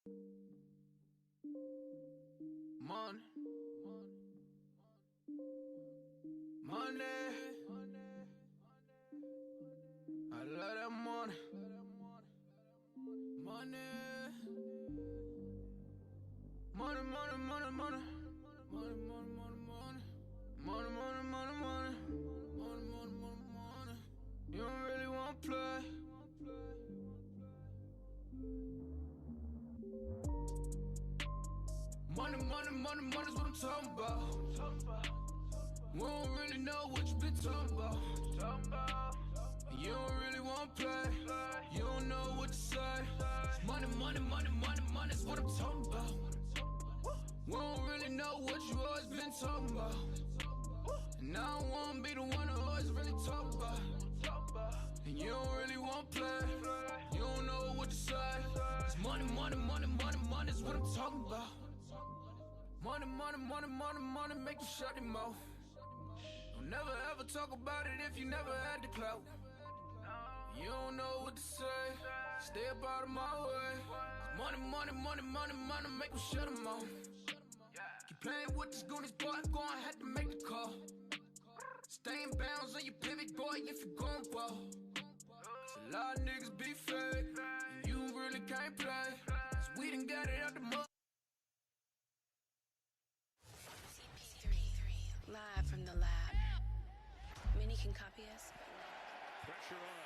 Money, money, I love that money, money, money, money, money, money, money, money, money, money, money, money, money, money. You don't really want to play. Money, money, money, money's what I'm talking about. We don't really know what you been talking about. You don't really want to play. You don't know what to say. Money, money, money, money, money's what I'm talking about. We don't really know what you always been talking about. And I don't want to be the one who always really talk about. And you don't really want to play. You don't know what to say. It's money, money, money, money, money's what I'm talking about. Money, money, money, money, money, make you shut your mouth. Don't never ever talk about it if you never had the clout. You don't know what to say, stay up out of my way. Money, money, money, money, money, make you shut them off. Keep playing with this goonies, boy, I'm gonna have to make the call. Stay in bounds on your pivot, boy, if you gon' ball. A lot of niggas be fake, and you really can't play. Cause we done got it out the mud. Live from the lab. Many can copy us. Pressure on.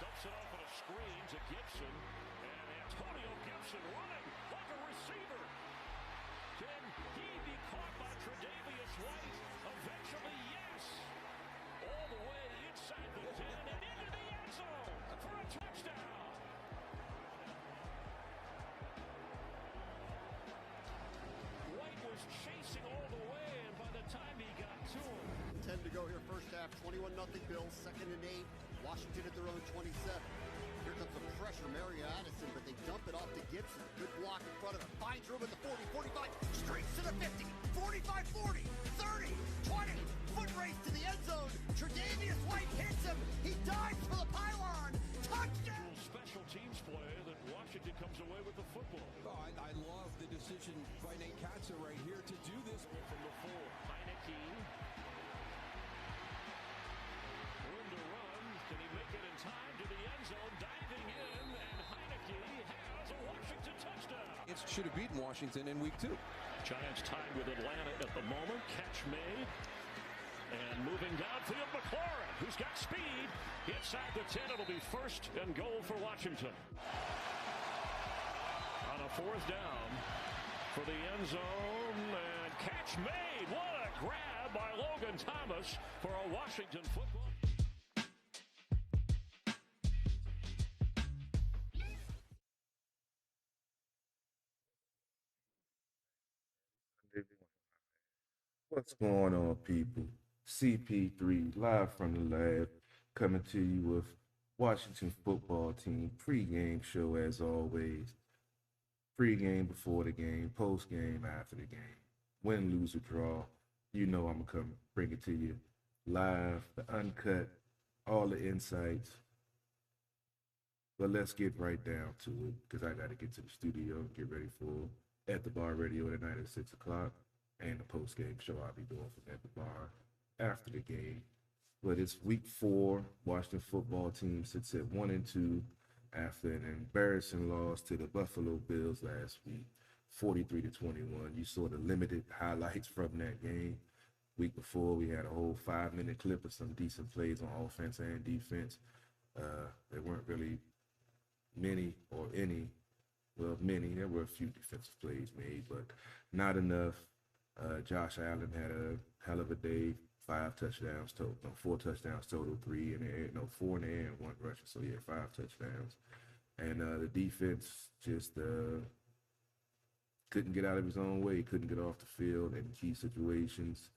Dumps it off on a screen to Gibson. And Antonio Gibson running like a receiver. Can he be caught by Tre'Davious White? Eventually, yes. All the way inside the 10 and into the end zone for a touchdown. White was chasing all the way, and by the time he got to him. 10 to go here, first half, 21-0 Bills, 2nd and 8. Washington at their own 27. Here comes the pressure, Mary Addison, but they dump it off to Gibson. Good block in front of him. Finds room at the 40, 45, straight to the 50, 45, 40, 30, 20. Foot race to the end zone. Tre'Davious White hits him. He dives for the pylon. Touchdown! Special teams play that Washington comes away with the football. Oh, I love the decision by Nate Katza right here to do this. From the full, Heineke. Room to run. Can he make it in time to the end zone? Diving in, and Heineke has a Washington touchdown. It should have beaten Washington in week 2. Giants tied with Atlanta at the moment. Catch made. And moving downfield, McLaurin, who's got speed. Inside the 10, it'll be first and goal for Washington. On a 4th down for the end zone, and catch made. What a grab by Logan Thomas for a Washington football. What's going on, people? CP3 live from the lab, coming to you with Washington football team pregame show as always. Pregame before the game, postgame after the game. Win, lose, or draw, you know I'm gonna come bring it to you live, the uncut, all the insights. But let's get right down to it because I got to get to the studio and get ready for At the Bar Radio tonight at 6 o'clock. And the post-game show I'll be doing from At the Bar after the game. But it's week 4. Washington football team sits at 1-2 after an embarrassing loss to the Buffalo Bills last week, 43-21. You saw the limited highlights from that game. Week before, we had a whole 5-minute clip of some decent plays on offense and defense. There weren't really many or any. Well, many. There were a few defensive plays made, but not enough. Josh Allen had a hell of a day. 5 touchdowns total. No, 4 touchdowns total. 3 in the air. No, 4 in the air and 1 rusher. So, yeah, 5 touchdowns. And the defense just couldn't get out of his own way. Couldn't get off the field in key situations.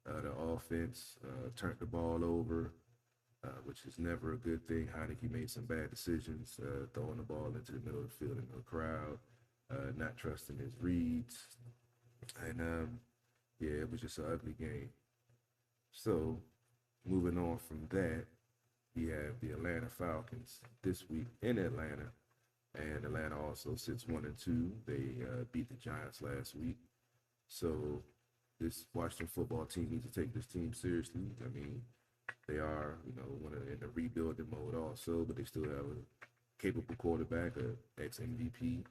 The offense turned the ball over, which is never a good thing. Heineke made some bad decisions, throwing the ball into the middle of the field into the crowd, not trusting his reads. And, yeah, it was just an ugly game. So, moving on from that, we have the Atlanta Falcons this week in Atlanta And Atlanta also sits 1-2. They beat the Giants last week. So this Washington football team needs to take this team seriously. I mean, they are, in a rebuilding mode also, but they still have a capable quarterback, a ex-MVP.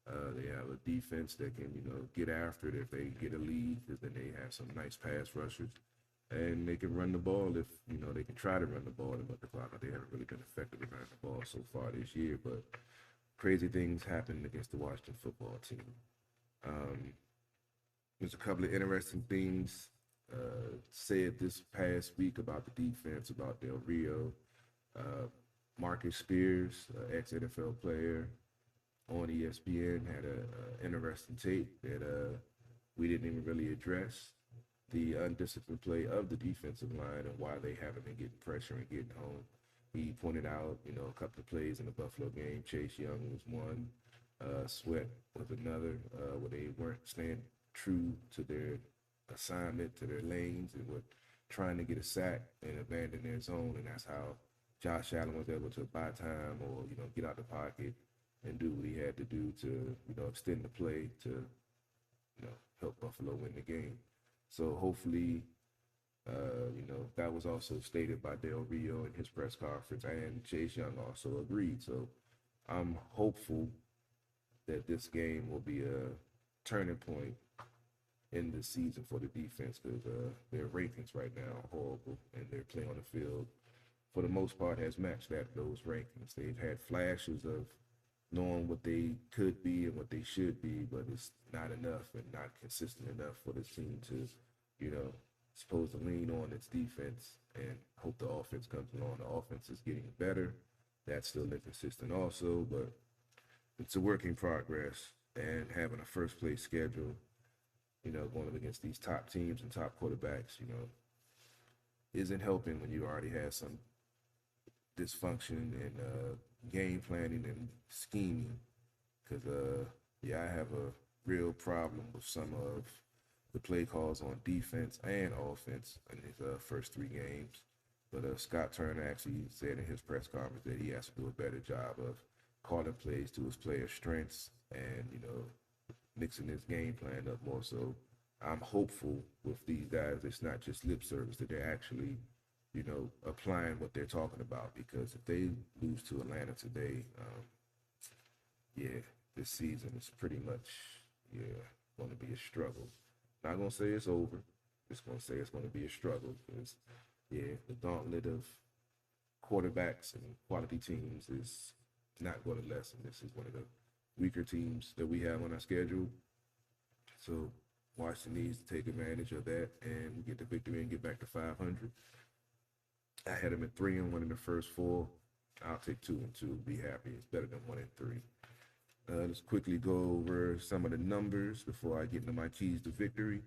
They have a defense that can, get after it if they get a lead, because then they have some nice pass rushers. And they can run the ball if, they can try to run the ball in the clock. They haven't really been effective at running the ball so far this year, but crazy things happen against the Washington football team. There's a couple of interesting things said this past week about the defense, about Del Rio. Marcus Spears, ex-NFL player on ESPN, had an interesting tape that we didn't even really address. The undisciplined play of the defensive line and why they haven't been getting pressure and getting home. He pointed out, a couple of plays in the Buffalo game. Chase Young was one. Sweat was another, where they weren't staying true to their assignment, to their lanes, and were trying to get a sack and abandon their zone. And that's how Josh Allen was able to buy time or, get out the pocket and do what he had to do to, extend the play to, help Buffalo win the game. So hopefully, that was also stated by Del Rio in his press conference, and Chase Young also agreed. So I'm hopeful that this game will be a turning point in the season for the defense, because their rankings right now are horrible, and their play on the field, for the most part, has matched those rankings. They've had flashes of knowing what they could be and what they should be, but it's not enough and not consistent enough for this team to, supposed to lean on its defense and hope the offense comes along. The offense is getting better. That's still inconsistent also, but it's a work in progress. And having a first place schedule, going up against these top teams and top quarterbacks, isn't helping when you already have some dysfunction in game planning and scheming. Because, I have a real problem with some of the play calls on defense and offense in his first three games. But Scott Turner actually said in his press conference that he has to do a better job of calling plays to his players' strengths and, mixing his game plan up more. So I'm hopeful with these guys, it's not just lip service, that they're actually, applying what they're talking about. Because if they lose to Atlanta today, this season is pretty much, going to be a struggle. Not going to say it's over. Just going to say it's going to be a struggle, because, the gauntlet of quarterbacks and quality teams is not going to lessen. This is one of the weaker teams that we have on our schedule. So Washington needs to take advantage of that and get the victory and get back to 500. I had them at 3-1 in the first four. I'll take 2-2, be happy. It's better than 1-3. Let's quickly go over some of the numbers before I get into my keys to victory.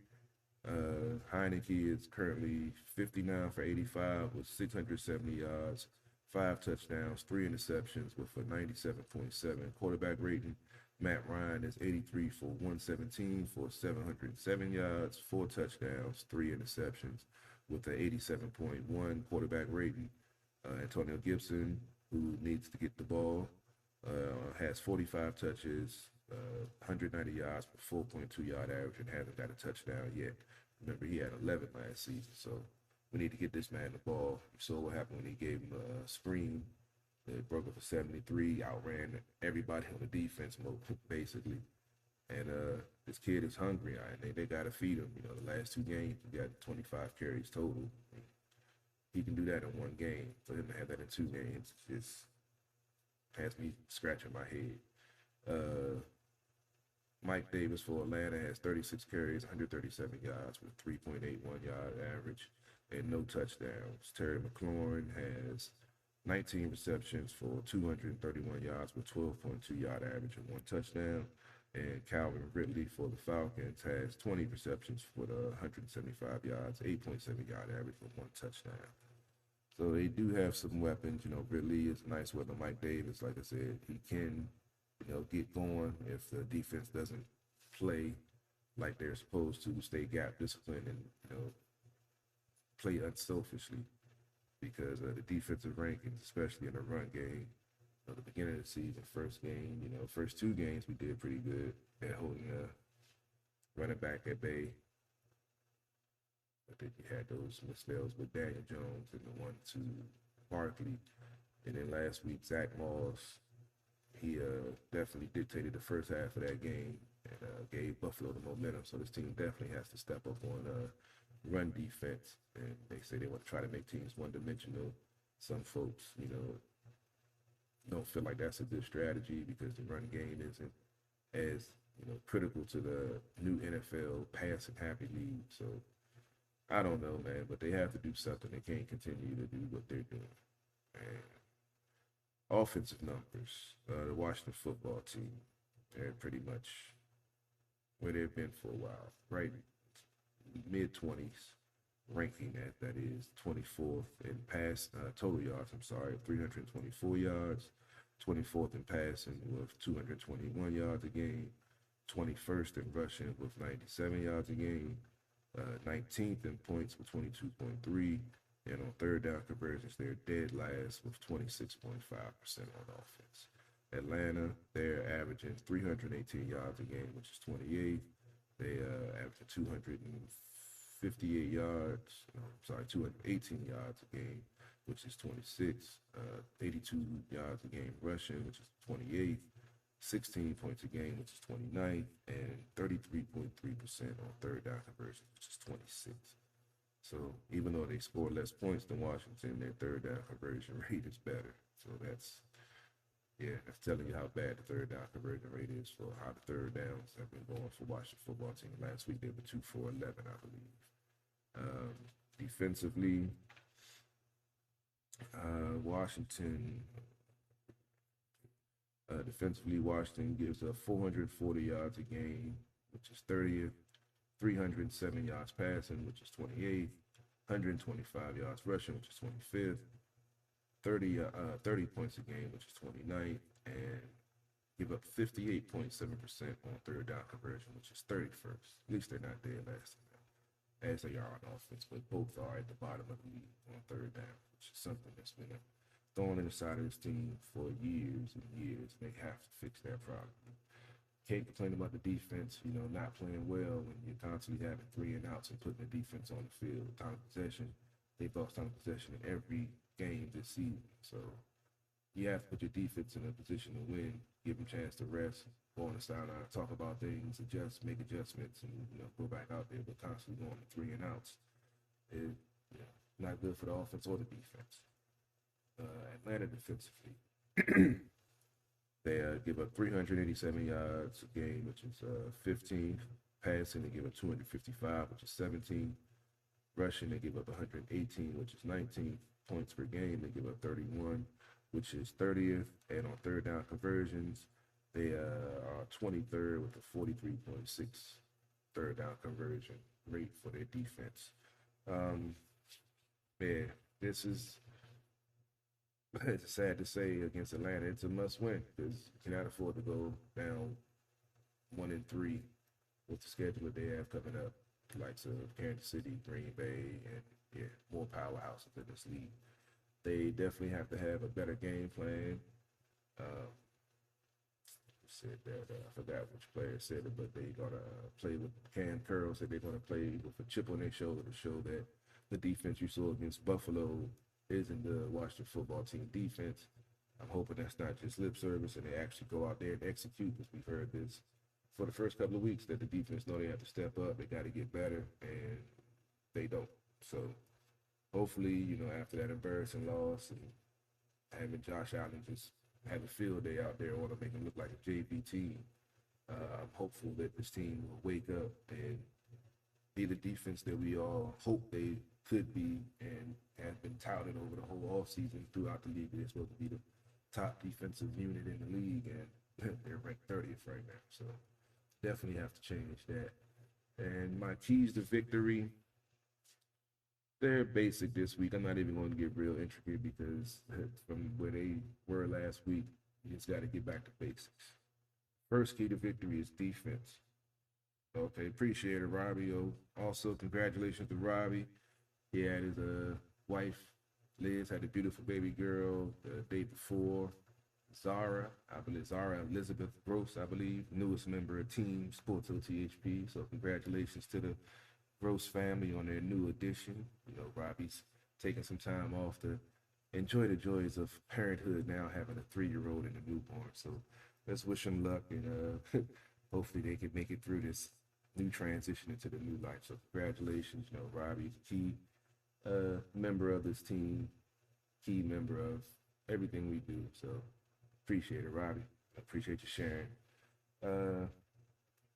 Heineke is currently 59 for 85 with 670 yards, 5 touchdowns, 3 interceptions with a 97.7 quarterback rating. Matt Ryan is 83 for 117 for 707 yards, 4 touchdowns, 3 interceptions with an 87.1 quarterback rating. Antonio Gibson, who needs to get the ball, has 45 touches, 190 yards with 4.2 yard average, and hasn't got a touchdown yet. Remember, he had 11 last season, so we need to get this man the ball. You saw what happened when he gave him a screen. It broke up for 73, outran everybody on the defense, basically. And this kid is hungry. They got to feed him. The last 2 games, he got 25 carries total. He can do that in 1 game. For him to have that in 2 games just has me scratching my head. Mike Davis for Atlanta has 36 carries, 137 yards with 3.81 yard average and no touchdowns. Terry McLaurin has 19 receptions for 231 yards with 12.2 yard average and 1 touchdown. And Calvin Ridley for the Falcons has 20 receptions for 175 yards, 8.7 yard average with 1 touchdown. So they do have some weapons. Ridley is a nice weapon. Mike Davis, like I said, he can, get going if the defense doesn't play like they're supposed to, stay gap disciplined and, play unselfishly, because the defensive rankings, especially in the run game, the beginning of the season, first game, first 2 games we did pretty good at holding running back at bay. But then you had those misspells with Daniel Jones and the 1-2 Barkley. And then last week, Zach Moss, he definitely dictated the first half of that game and gave Buffalo the momentum. So this team definitely has to step up on run defense. And they say they want to try to make teams one-dimensional. Some folks, don't feel like that's a good strategy because the run game isn't as, critical to the new NFL passing-happy league. So I don't know, man, but they have to do something. They can't continue to do what they're doing. And offensive numbers, the Washington football team, they're pretty much where they've been for a while, right? Mid-20s ranking that is 24th in pass total yards, 324 yards, 24th in passing with 221 yards a game, 21st in rushing with 97 yards a game, 19th in points with 22.3, and on third down conversions, they're dead last with 26.5% on offense. Atlanta, they're averaging 318 yards a game, which is 28th. They average 258 yards, 218 yards a game, which is 26th. 82 yards a game rushing, which is 28th. 16 points a game, which is 29th, and 33.3% on third down conversion, which is 26th. So even though they score less points than Washington, their third down conversion rate is better. So that's telling you how bad the third down conversion rate is for how the third downs have been going for Washington football team. Last week they were 2 for 11, I believe. Defensively, Washington gives up 440 yards a game, which is 30th, 307 yards passing, which is 28th, 125 yards rushing, which is 25th, 30 points a game, which is 29th, and give up 58.7% on third down conversion, which is 31st. At least they're not dead last as they are on offense, but both are at the bottom of the league on third down, which is something that's been thrown in the side of this team for years and years. They have to fix that problem. Can't complain about the defense, not playing well when you're constantly having 3 and outs and putting the defense on the field. Time of possession, they've lost time of possession in every game this season. So you have to put your defense in a position to win, give them a chance to rest, go on the sideline, talk about things, make adjustments, and go back out there. But constantly going to 3 and outs is not good for the offense or the defense. Atlanta defensively, they give up 387 yards a game, which is 15th. Passing, they give up 255, which is 17th. Rushing, they give up 118, which is 19th. Points per game, they give up 31, which is 30th. And on third down conversions, they are 23rd with a 43.6 third down conversion rate for their defense. This is, it's sad to say against Atlanta, it's a must-win because you cannot afford to go down 1-3 with the schedule that they have coming up, likes of Kansas City, Green Bay, and more powerhouses in this league. They definitely have to have a better game plan. Said that I forgot which player said it, but they're gonna play with Cam Curl. Said they're gonna play with a chip on their shoulder to show that the defense you saw against Buffalo isn't the Washington football team defense. I'm hoping that's not just lip service and they actually go out there and execute, because we've heard this for the first couple of weeks that the defense know they have to step up, they got to get better, and they don't. So hopefully, after that embarrassing loss and having Josh Allen just have a field day out there, want to make them look like a JV team, I'm hopeful that this team will wake up and be the defense that we all hope they could be and have been touted over the whole offseason throughout the league. They're supposed to be the top defensive unit in the league, and they're ranked 30th right now. So definitely have to change that. And my keys to victory, they're basic this week. I'm not even going to get real intricate because from where they were last week, you just got to get back to basics. First key to victory is defense. Okay, appreciate it, Robbie. Also, congratulations to Robbie. He had his wife, Liz, had a beautiful baby girl the day before. Zara Elizabeth Gross, I believe, newest member of Team Sports OTHP. So congratulations to the Gross family on their new addition. Robbie's taking some time off to enjoy the joys of parenthood now, having a 3-year-old and a newborn. So let's wish them luck, and hopefully they can make it through this new transition into the new life. So congratulations, Robbie's a key member of this team, key member of everything we do. So appreciate it, Robbie. I appreciate you sharing.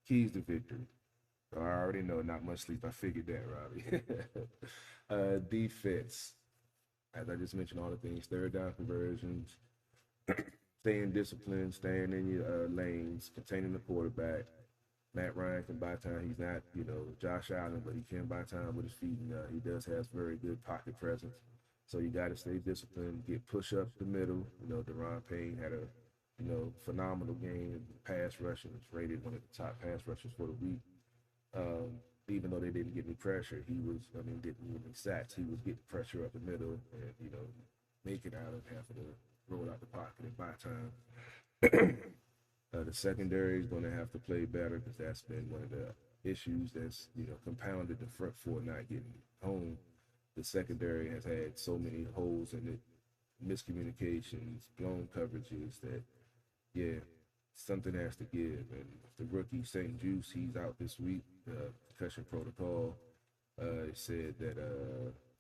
Keys to victory. So I already know, not much sleep. I figured that, Robbie. Defense. As I just mentioned, all the things, third down conversions, staying disciplined, staying in your lanes, containing the quarterback. Matt Ryan can buy time. He's not, Josh Allen, but he can buy time with his feet, and he does have very good pocket presence. So you got to stay disciplined, get push up the middle. Deron Payne had a, phenomenal game. Pass rushing, was rated one of the top pass rushers for the week. Even though they didn't get any pressure, didn't get any sacks. He was getting pressure up the middle and, make it out of having to roll out the pocket and buy time. The secondary is going to have to play better because that's been one of the issues that's, compounded the front four not getting home. The secondary has had so many holes in it, miscommunications, blown coverages that, something has to give. And the rookie, St. Juice, he's out this week, concussion protocol. It said that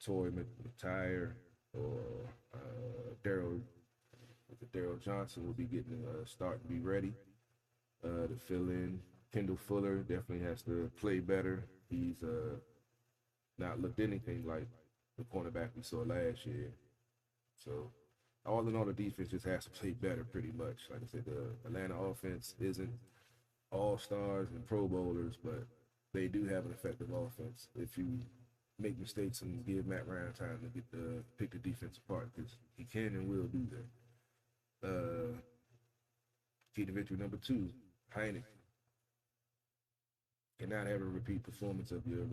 Torrey McIntyre or Daryl Johnson will be getting a start to be ready to fill in. Kendall Fuller definitely has to play better. He's not looked anything like the cornerback we saw last year. So all in all, the defense just has to play better pretty much. Like I said, the Atlanta offense isn't all-stars and Pro Bowlers, but they do have an effective offense. If you make mistakes and give Matt Ryan time to pick the defense apart, because he can and will do that. Key to victory number 2, Heineken. Cannot have a repeat performance of your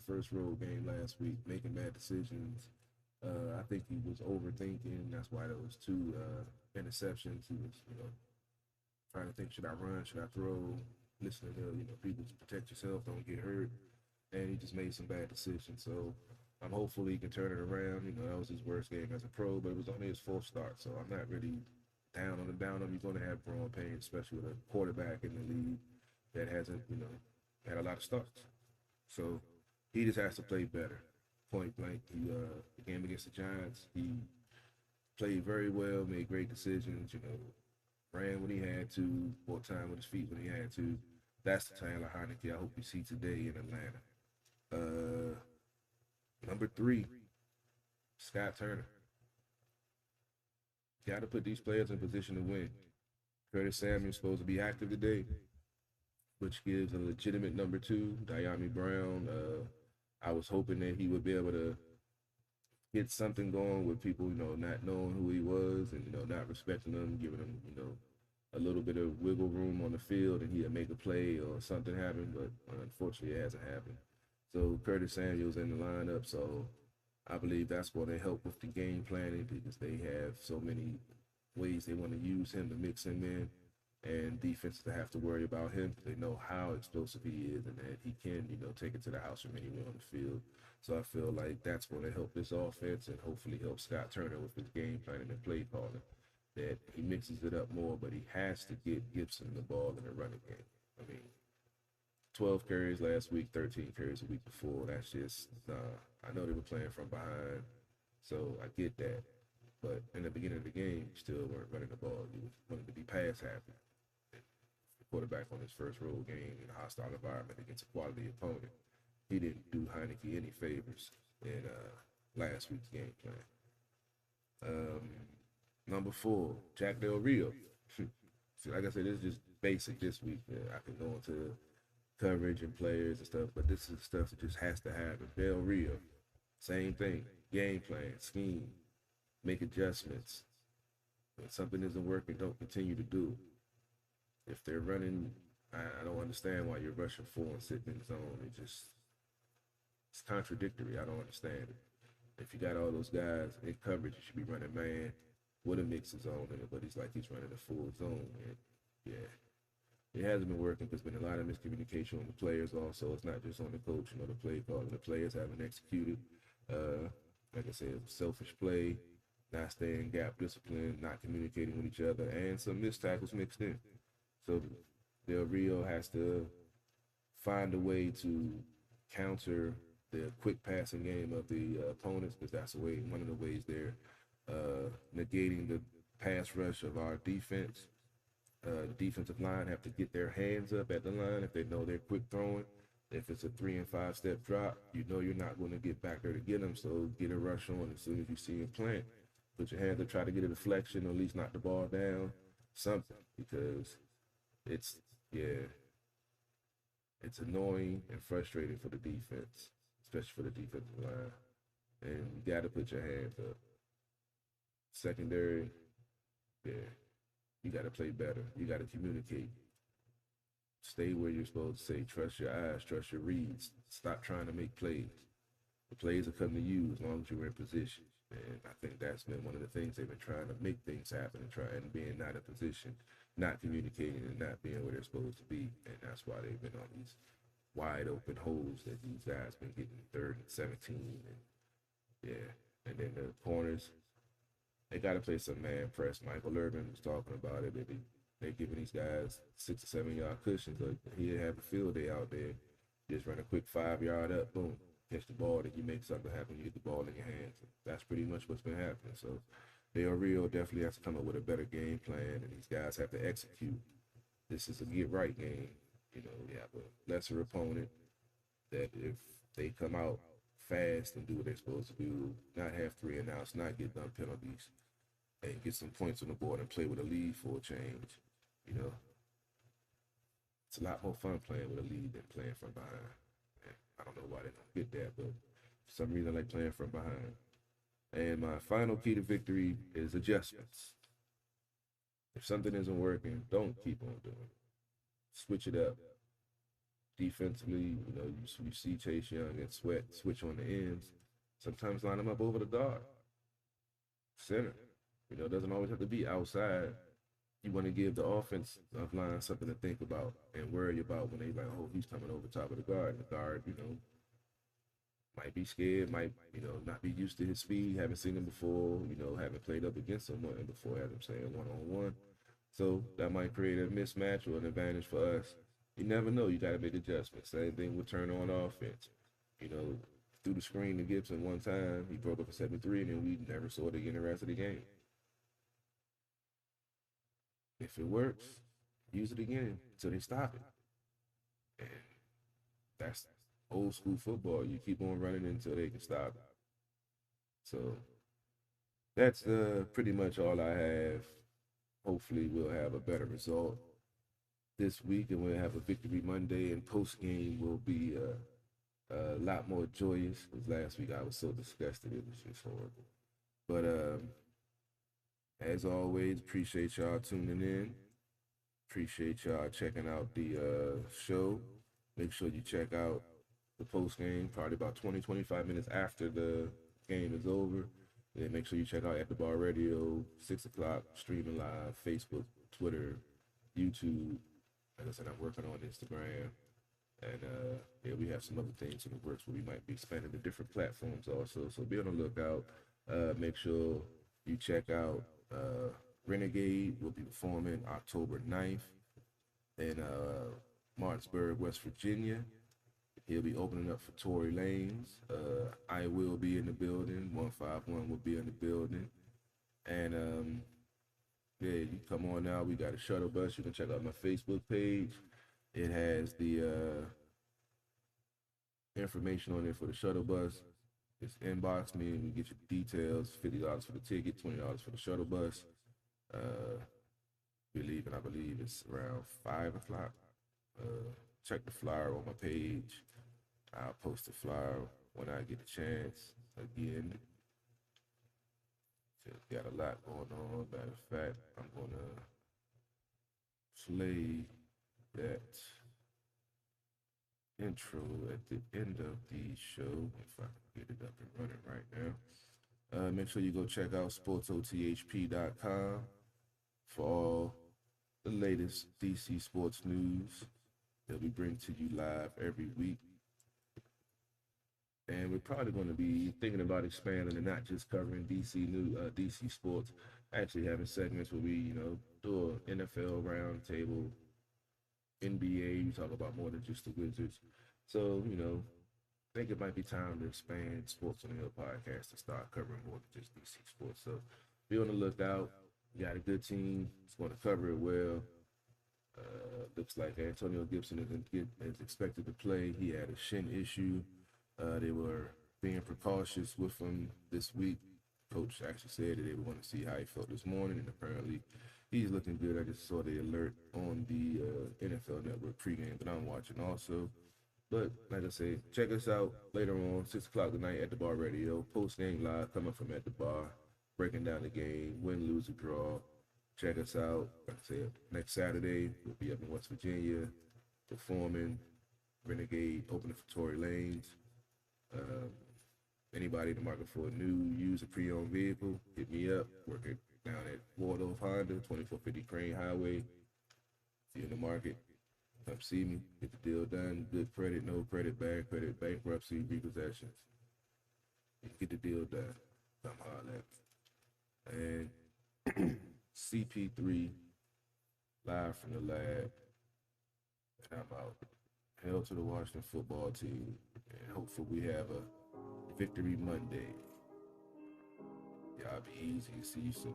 first road game last week, making bad decisions. I think he was overthinking. That's why those 2 interceptions. He was, trying to think, should I run, should I throw? Listening to, people to protect yourself, don't get hurt. And he just made some bad decisions. So I'm hopeful he can turn it around. That was his worst game as a pro, but it was only his 4th start. So I'm not really down on him. You're going to have growing pains, especially with a quarterback in the league that hasn't, had a lot of starts. So he just has to play better. Point blank, the game against the Giants, he played very well, made great decisions, ran when he had to, bought time with his feet when he had to. That's the Tyler Heineke I hope we see today in Atlanta. Number 3, Scott Turner. Got to put these players in position to win. Curtis Samuel's supposed to be active today, which gives a legitimate number 2, Diami Brown. I was hoping that he would be able to get something going with people, not knowing who he was and, not respecting him, giving him, a little bit of wiggle room on the field and he'd make a play or something happen, but unfortunately it hasn't happened. So Curtis Samuel's in the lineup, so I believe that's going to help with the game planning because they have so many ways they want to use him to mix him in. And defenses that have to worry about him. They know how explosive he is and that he can, take it to the house from anywhere on the field. So I feel like that's going to help this offense and hopefully help Scott Turner with his game planning and play calling. That he mixes it up more, but he has to get Gibson the ball in the running game. 12 carries last week, 13 carries a week before. That's just, I know they were playing from behind, so I get that. But in the beginning of the game, you still weren't running the ball. You wanted to be pass happy. Quarterback on his first road game in a hostile environment against a quality opponent. He didn't do Heineke any favors in last week's game plan. Number 4, Jack Del Rio. So like I said, this is just basic this week. I can go into coverage and players and stuff, but this is stuff that just has to happen. Del Rio, same thing. Game plan, scheme, make adjustments. When something isn't working, don't continue to do it. If they're running, I don't understand why you're rushing 4 and sitting in zone. It's contradictory. I don't understand it. If you got all those guys in coverage, you should be running man with a mix of zone in it, but he's running a full zone. And yeah, it hasn't been working because there's been a lot of miscommunication on the players also. It's not just on the coach, the play calling. The players haven't executed. Like I said, selfish play, not staying gap discipline, not communicating with each other, and some missed tackles mixed in. So Del Rio has to find a way to counter the quick passing game of the opponents, because that's one of the ways they're negating the pass rush of our defense. Defensive line have to get their hands up at the line if they know they're quick throwing. If it's a 3 and 5 step drop, you know you're not going to get back there to get them, so get a rush on as soon as you see him plant. Put your hands up, try to get a deflection, or at least knock the ball down, something, because it's annoying and frustrating for the defense, especially for the defensive line. And you got to put your hands up. Secondary, you got to play better. You got to communicate. Stay where you're supposed to say. Trust your eyes, trust your reads. Stop trying to make plays. The plays will come to you as long as you're in position. And I think that's been one of the things they've been trying to make things happen, and trying being not in position, not communicating, and not being where they're supposed to be. And that's why they've been on these wide open holes that these guys been getting 3rd and 17. And then the corners, they got to play some man press. Michael Irvin was talking about it. They're giving these guys 6 or 7 yard cushions. He'll have a field day out there. Just run a quick 5 yard up, boom, catch the ball, then you make something happen. You get the ball in your hands. That's pretty much what's been happening. So Del Rio definitely has to come up with a better game plan, and these guys have to execute. This is a get right game. You have a lesser opponent that if they come out fast and do what they're supposed to do, not have 3 and outs, not get done penalties, and get some points on the board and play with a lead for a change. It's a lot more fun playing with a lead than playing from behind. And I don't know why they don't get that, but for some reason I like playing from behind. And my final key to victory is adjustments. If something isn't working, don't keep on doing it. Switch it up. Defensively, you see Chase Young and Sweat switch on the ends. Sometimes line them up over the guard. Center. It doesn't always have to be outside. You want to give the offense line something to think about and worry about when they like, oh, he's coming over top of the guard. And the guard, might be scared, might, not be used to his speed, haven't seen him before, haven't played up against someone before, as I'm saying, one-on-one. So that might create a mismatch or an advantage for us. You never know. You got to make adjustments. Same thing with turn on offense. Threw the screen to Gibson one time. He broke up a 7-3, and then we never saw it again the rest of the game. If it works, use it again until they stop it. And that's old school football. You keep on running until they can stop it. So that's pretty much all I have. Hopefully we'll have a better result this week, and we'll have a victory Monday, and post game will be a lot more joyous, because last week I was so disgusted. It was just horrible. But as always, appreciate y'all tuning in. Appreciate y'all checking out the show. Make sure you check out the post game, probably about 20-25 minutes after the game is over. Then make sure you check out At the Bar Radio, 6 o'clock, streaming live, Facebook, Twitter, YouTube. Like I said, I'm working on Instagram. And we have some other things in the works where we might be expanding to different platforms also. So be on the lookout. Make sure you check out Renegade. Will be performing October 9th in Martinsburg, West Virginia. He'll be opening up for Tory Lanez. I will be in the building. 151 will be in the building. And you come on now. We got a shuttle bus. You can check out my Facebook page. It has the information on it for the shuttle bus. Just inbox me and we get you the details. $50 for the ticket, $20 for the shuttle bus. I believe it's around 5 o'clock. Check the flyer on my page. I'll post the flyer when I get a chance. Again, got a lot going on. Matter of fact, I'm gonna play that intro at the end of the show, if I can get it up and running right now. Make sure you go check out sportsothp.com for all the latest DC sports news that we bring to you live every week. And we're probably going to be thinking about expanding and not just covering DC sports, actually having segments where we, do an NFL roundtable, NBA, we talk about more than just the Wizards. So, I think it might be time to expand Sports on the Hill podcast and start covering more than just DC sports. So be on the lookout. We got a good team. It's going to cover it well. Looks like Antonio Gibson is expected to play. He had a shin issue. They were being precautious with him this week. Coach actually said that they were going to see how he felt this morning, and apparently he's looking good. I just saw the alert on the NFL Network pregame that I'm watching also. But like I say, check us out later on, 6 o'clock tonight at the Bar Radio. Post-game live coming from at the bar, breaking down the game, win, lose, or draw. Check us out. Like I said, next Saturday, we'll be up in West Virginia performing Renegade, opening for Tory Lanez. Anybody in the market for a new, used, or pre-owned vehicle, hit me up. Working down at Waldorf Honda, 2450 Crane Highway. If you're in the market, come see me. Get the deal done. Good credit, no credit, bad credit, bankruptcy, repossessions. Get the deal done. Come holler at me. And CP3, live from the lab. And I'm out. Hail to the Washington football team. And hopefully we have a victory Monday. Y'all be easy. See you soon.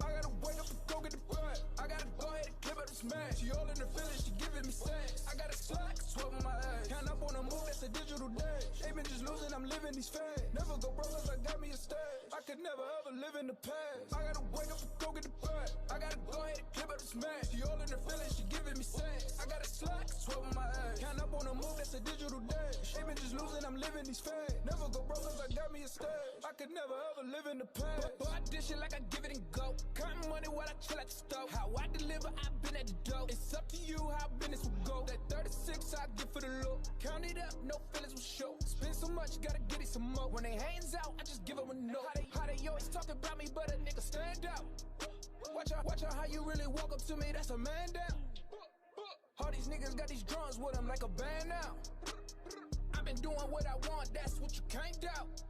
I gotta wake up and go get the bread. I gotta go ahead and clip up the smash. She all in the feelings, she giving me sex. I got a slack, sweat on my ass. Count up on a move, that's a digital dash. They been just losing, I'm living these fads. Never go broke cause I got me a stash. I could never ever live in the past. I gotta wake up and go get the bread. I gotta go ahead and clip up the smash. She all in the feelings, she giving me sex. I got a slack, sweat on my ass. Count up on a move, that's a digital dash. They been just losing, I'm living these fads. Never go broke cause I got me a stash. I could never ever live in the past. But I dish it like I give it and go. Counting money while I chill at the stove. How I deliver, I've been at the dough. It's up to you how business will go. That 36 I get for the look. Count it up, no feelings will show. Spend so much, gotta get it some more. When they hands out, I just give them a no. How they always talk about me, but a nigga stand out. Watch out how you really walk up to me, that's a man down. All these niggas got these drums with them like a band now. I've been doing what I want, that's what you can't doubt.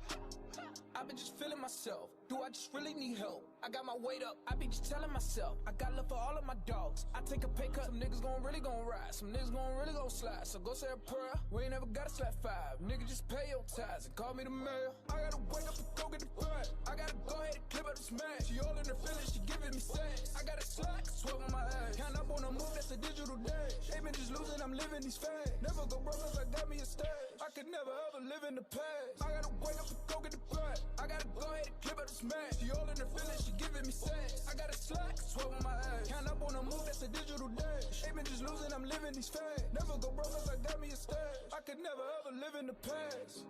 I've been just feeling myself. Do I just really need help? I got my weight up. I be just telling myself I got love for all of my dogs. I take a pay cut. Some niggas really gon' ride. Some niggas really gon' slide. So go say a prayer. We ain't never gotta slap 5. Nigga, just pay your tithes and call me the mayor. I gotta wake up and go get the bread. I gotta go ahead and clip up the smash. She all in her feelings. She giving me sex. I got a slack, sweat on my ass. Count up on a move, that's a digital dash. They been just losing, I'm living these fads. Never go broke cause I got me a stash. I could never ever live in the past. I gotta wake up and go get the bread. I gotta go ahead and clip up the smash. She all in her feelings, she giving me sex. I got a slack, sweat on my ass. Count up on a move, that's a digital dash. They been just losing, I'm living these fads. Never go broke cause I got me a stash. I could never ever live in the past.